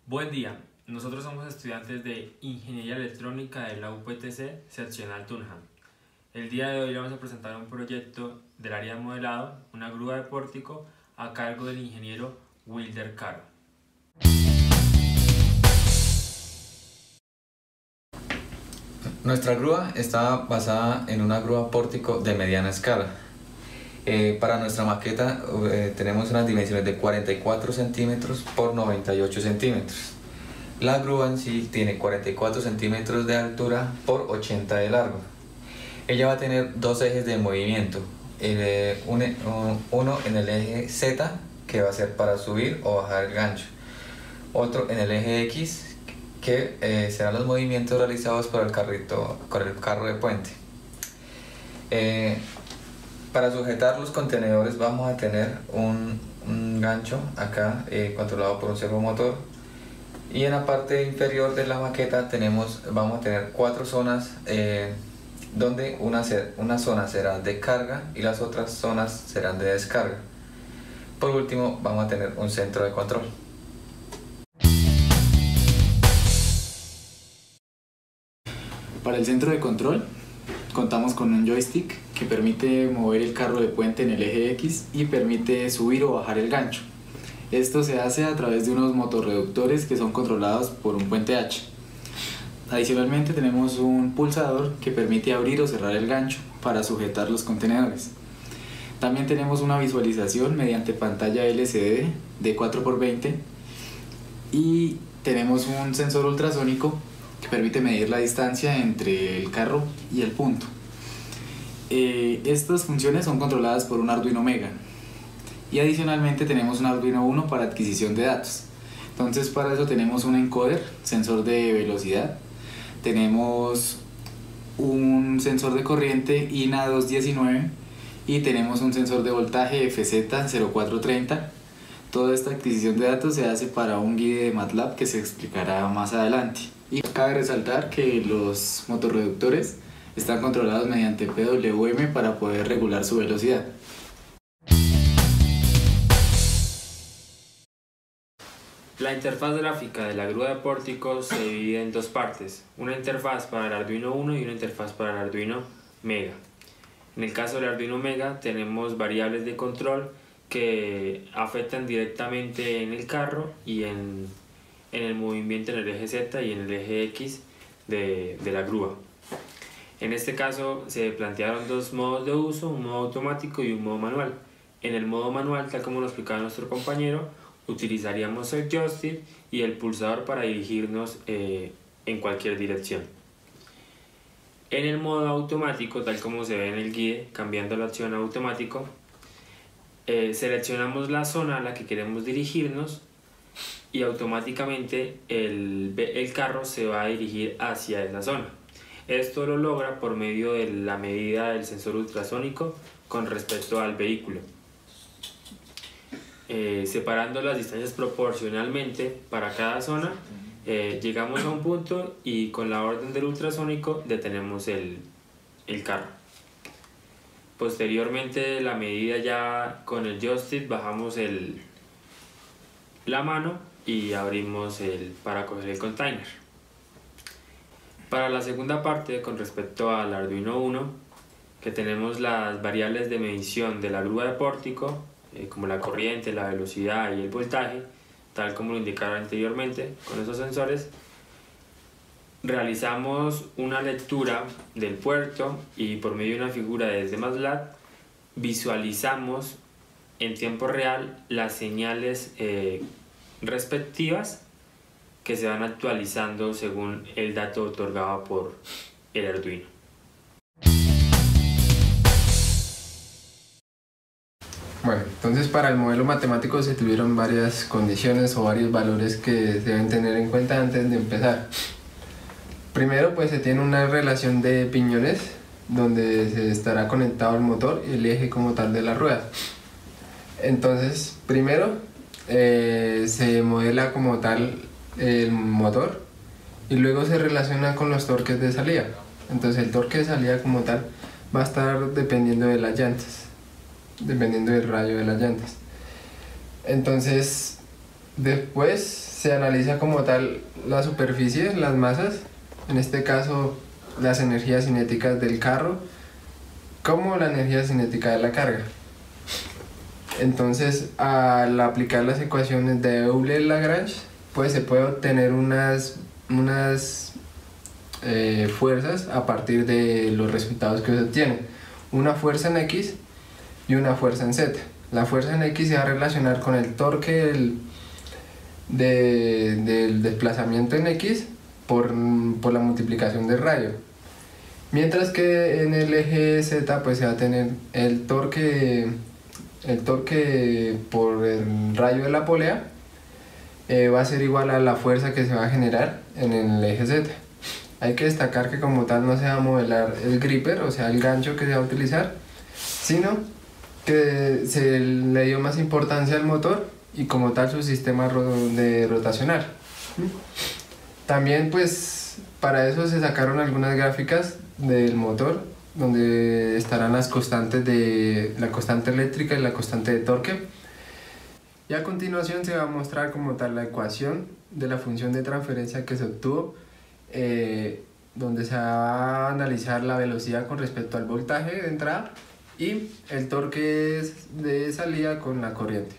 Buen día, nosotros somos estudiantes de Ingeniería Electrónica de la UPTC Seccional Tunja. El día de hoy vamos a presentar un proyecto del área de modelado, una grúa de pórtico a cargo del ingeniero Wilder Caro. Nuestra grúa está basada en una grúa pórtico de mediana escala. Para nuestra maqueta tenemos unas dimensiones de 44 centímetros por 98 centímetros. La grúa en sí tiene 44 centímetros de altura por 80 de largo. Ella va a tener dos ejes de movimiento, uno en el eje Z, que va a ser para subir o bajar el gancho, otro en el eje X, que serán los movimientos realizados por el carro de puente. Para sujetar los contenedores vamos a tener un gancho acá controlado por un servomotor, y en la parte inferior de la maqueta vamos a tener cuatro zonas donde una zona será de carga y las otras zonas serán de descarga. Por último vamos a tener un centro de control. Para el centro de control contamos con un joystick que permite mover el carro de puente en el eje X y permite subir o bajar el gancho. Esto se hace a través de unos motorreductores que son controlados por un puente H. Adicionalmente tenemos un pulsador que permite abrir o cerrar el gancho para sujetar los contenedores. También tenemos una visualización mediante pantalla LCD de 4×20 y tenemos un sensor ultrasónico que permite medir la distancia entre el carro y el punto. Estas funciones son controladas por un Arduino Mega, y adicionalmente tenemos un Arduino Uno para adquisición de datos. Entonces para eso tenemos un encoder, sensor de velocidad, tenemos un sensor de corriente INA 219 y tenemos un sensor de voltaje FZ0430. Toda esta adquisición de datos se hace para un guía de MATLAB que se explicará más adelante. Y cabe resaltar que los motorreductores están controlados mediante PWM para poder regular su velocidad. La interfaz gráfica de la grúa de pórtico se divide en dos partes, una interfaz para el Arduino Uno y una interfaz para el Arduino Mega. En el caso del Arduino Mega tenemos variables de control que afectan directamente en el carro y en el movimiento en el eje Z y en el eje X de la grúa. En este caso se plantearon dos modos de uso, un modo automático y un modo manual. En el modo manual, tal como lo explicaba nuestro compañero, utilizaríamos el joystick y el pulsador para dirigirnos en cualquier dirección. En el modo automático, tal como se ve en el guía, cambiando la opción a automático, seleccionamos la zona a la que queremos dirigirnos y automáticamente el carro se va a dirigir hacia esa zona. Esto lo logra por medio de la medida del sensor ultrasónico con respecto al vehículo. Separando las distancias proporcionalmente para cada zona, llegamos a un punto y con la orden del ultrasónico detenemos el carro. Posteriormente, la medida ya con el joystick, bajamos la mano y abrimos para coger el container. Para la segunda parte, con respecto al Arduino Uno, que tenemos las variables de medición de la grúa de pórtico, como la corriente, la velocidad y el voltaje, tal como lo indicaron anteriormente con esos sensores, realizamos una lectura del puerto y por medio de una figura desde MATLAB visualizamos en tiempo real las señales respectivas que se van actualizando según el dato otorgado por el Arduino. Bueno, entonces para el modelo matemático se tuvieron varias condiciones o varios valores que deben tener en cuenta antes de empezar. Primero, pues se tiene una relación de piñones donde se estará conectado el motor y el eje como tal de la rueda. Entonces, primero se modela como tal el motor y luego se relaciona con los torques de salida. Entonces el torque de salida como tal va a estar dependiendo de las llantas, dependiendo del rayo de las llantas. Entonces, después se analiza como tal la superficie, las masas, en este caso las energías cinéticas del carro, como la energía cinética de la carga. Entonces, al aplicar las ecuaciones de Euler-Lagrange, pues se puede obtener unas fuerzas a partir de los resultados que se obtienen. Una fuerza en X y una fuerza en Z. La fuerza en X se va a relacionar con el torque del desplazamiento en X por la multiplicación del rayo. Mientras que en el eje Z pues se va a tener el torque por el rayo de la polea va a ser igual a la fuerza que se va a generar en el eje Z. Hay que destacar que como tal no se va a modelar el gripper, o sea el gancho que se va a utilizar, sino que se le dio más importancia al motor y como tal su sistema rotacional. También pues para eso se sacaron algunas gráficas del motor donde estarán las constantes de la constante eléctrica y la constante de torque, y a continuación se va a mostrar como tal la ecuación de la función de transferencia que se obtuvo, donde se va a analizar la velocidad con respecto al voltaje de entrada y el torque de salida con la corriente.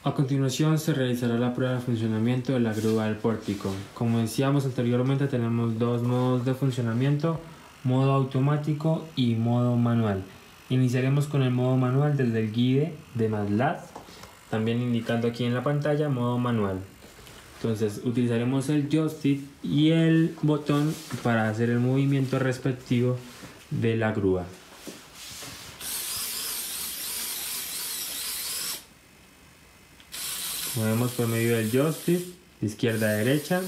A continuación se realizará la prueba de funcionamiento de la grúa del pórtico. Como decíamos anteriormente, tenemos dos modos de funcionamiento, modo automático y modo manual. Iniciaremos con el modo manual desde el guide de MATLAB, también indicando aquí en la pantalla modo manual. Entonces utilizaremos el joystick y el botón para hacer el movimiento respectivo de la grúa. Movemos por medio del joystick de izquierda a derecha,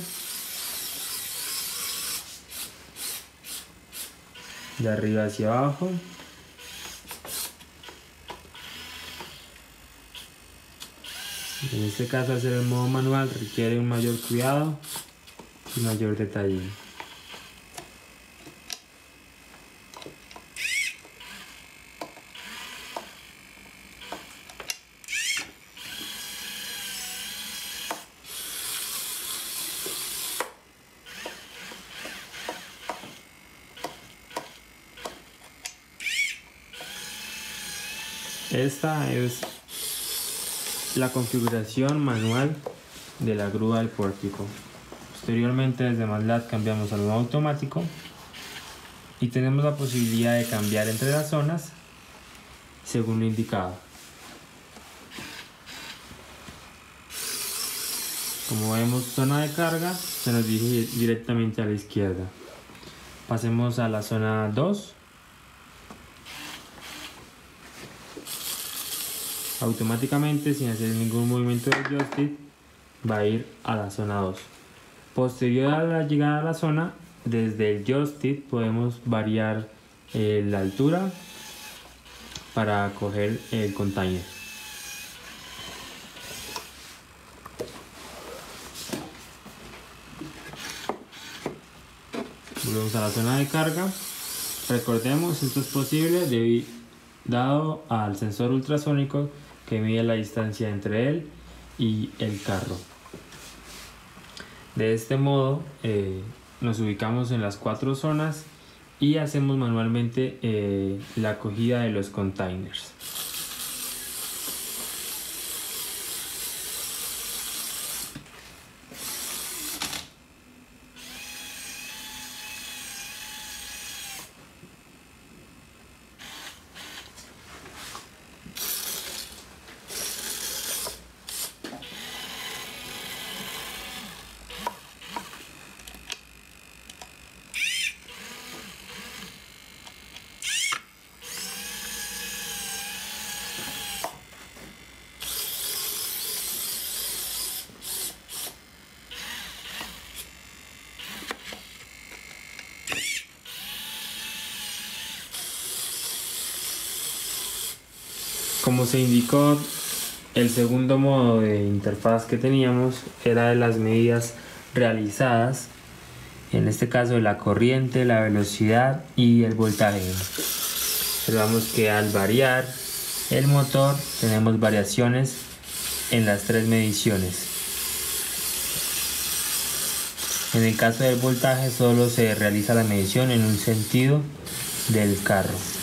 de arriba hacia abajo, en este caso hacer el modo manual requiere un mayor cuidado y mayor detalle. Esta es la configuración manual de la grúa del pórtico. Posteriormente desde MATLAB cambiamos al modo automático y tenemos la posibilidad de cambiar entre las zonas según lo indicado. Como vemos, zona de carga se nos dirige directamente a la izquierda. Pasemos a la zona 2. Automáticamente, sin hacer ningún movimiento del joystick, va a ir a la zona 2. Posterior a la llegada a la zona, desde el joystick podemos variar la altura para coger el container. Volvemos a la zona de carga. Recordemos, esto es posible dado al sensor ultrasónico que mide la distancia entre él y el carro. De este modo nos ubicamos en las 4 zonas y hacemos manualmente la acogida de los containers. Como se indicó, el segundo modo de interfaz que teníamos era de las medidas realizadas, en este caso de la corriente, la velocidad y el voltaje. Observamos que al variar el motor tenemos variaciones en las tres mediciones. En el caso del voltaje solo se realiza la medición en un sentido del carro.